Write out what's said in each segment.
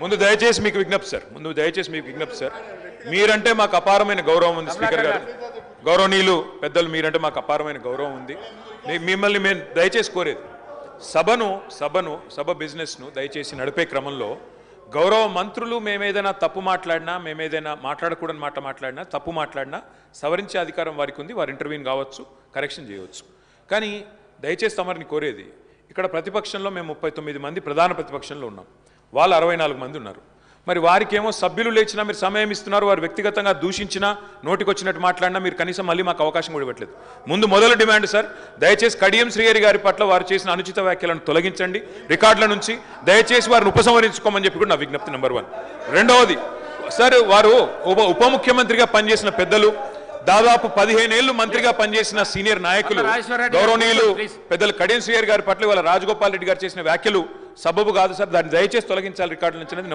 ముందు దయచేసి మీకు విజ్ఞప్తి సార్ మీరంటే మాకు అపారమైన గౌరవం ఉంది స్పీకర్ గారు గౌరవనీయులు పెద్దలు మీరంటే మాకు అపారమైన గౌరవం ఉంది మిమ్మల్ని మేము దయచేసి కోరేది సభ బిజినెస్ను దయచేసి నడిపే క్రమంలో గౌరవ మంత్రులు మేమేదైనా తప్పు మాట్లాడినా మేమేదైనా మాట్లాడకూడని మాట్లాడినా తప్పు మాట్లాడినా సవరించే అధికారం వారికి ఉంది వారు ఇంటర్వ్యూన్ కావచ్చు కరెక్షన్ చేయవచ్చు కానీ దయచేసి తమరిని కోరేది ఇక్కడ ప్రతిపక్షంలో మేము 39 మంది ప్రధాన ప్రతిపక్షంలో ఉన్నాం వాళ్ళు 64 మంది ఉన్నారు మరి వారికేమో సభ్యులు లేచినా మీరు సమయం ఇస్తున్నారు వారు వ్యక్తిగతంగా దూషించినా నోటికొచ్చినట్టు మాట్లాడినా మీరు కనీసం మళ్ళీ మాకు అవకాశం కూడా ఇవ్వట్లేదు ముందు మొదలు డిమాండ్ సార్ దయచేసి కడియం శ్రీహరి గారి పట్ల వారు చేసిన అనుచిత వ్యాఖ్యలను తొలగించండి రికార్డుల నుంచి దయచేసి వారిని ఉపసంహరించుకోమని చెప్పి కూడా నా విజ్ఞప్తి నెంబర్ 1 రెండవది సార్ వారు ఉప ముఖ్యమంత్రిగా పనిచేసిన పెద్దలు దాదాపు 15 ఏళ్లు మంత్రిగా పనిచేసిన సీనియర్ నాయకులు గౌరవనీయులు పెద్దలు కడియం శ్రీహరి గారి పట్ల వాళ్ళ రాజగోపాల్ రెడ్డి గారు చేసిన వ్యాఖ్యలు సబబు కాదు సార్ దాన్ని దయచేసి తొలగించాలి రికార్డుల నుంచి అనేది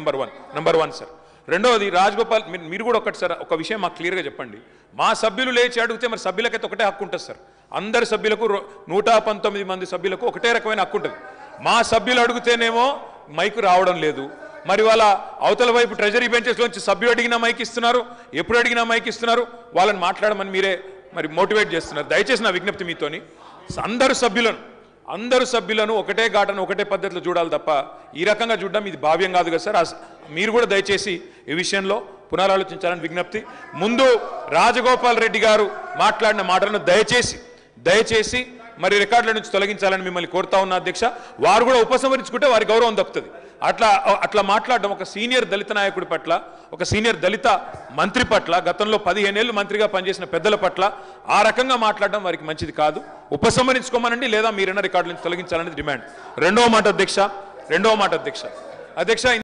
నెంబర్ వన్ సార్ రెండవది రాజగోపాల్ మీరు కూడా ఒకటి సార్ ఒక విషయం మాకు క్లియర్గా చెప్పండి మా సభ్యులు లేచి అడిగితే మరి సభ్యులకైతే ఒకటే హక్కు ఉంటుంది సార్ అందరి సభ్యులకు 119 మంది సభ్యులకు ఒకటే రకమైన హక్కు ఉంటుంది మా సభ్యులు అడిగితేనేమో మైకు రావడం లేదు మరి వాళ్ళ అవతల వైపు ట్రెజరీ బెంచెస్లోంచి సభ్యులు అడిగినా మైక్ ఇస్తున్నారు ఎప్పుడు అడిగినా మైక్ ఇస్తున్నారు వాళ్ళని మాట్లాడమని మీరే మరి మోటివేట్ చేస్తున్నారు దయచేసి నా విజ్ఞప్తి మీతోని అందరు సభ్యులను ఒకటే ఘాటను ఒకటే పద్ధతిలో చూడాలి తప్ప ఈ రకంగా చూడడం ఇది భావ్యం కాదు కదా సార్ మీరు కూడా దయచేసి ఈ విషయంలో పునరాలోచించాలని విజ్ఞప్తి ముందు రాజగోపాల్ రెడ్డి గారు మాట్లాడిన మాటలను దయచేసి మరి రికార్డుల నుంచి తొలగించాలని మిమ్మల్ని కోరుతా ఉన్న అధ్యక్ష వారు కూడా ఉపసంహరించుకుంటే వారి గౌరవం దక్కుతుంది అట్లా మాట్లాడడం ఒక సీనియర్ దళిత నాయకుడి పట్ల ఒక సీనియర్ దళిత మంత్రి పట్ల గతంలో 15 ఏళ్లు మంత్రిగా పనిచేసిన పెద్దల పట్ల ఆ రకంగా మాట్లాడడం వారికి మంచిది కాదు ఉపసంహరించుకోమనండి లేదా మీరైనా రికార్డుల నుంచి తొలగించాలనేది డిమాండ్ రెండవ మాట అధ్యక్ష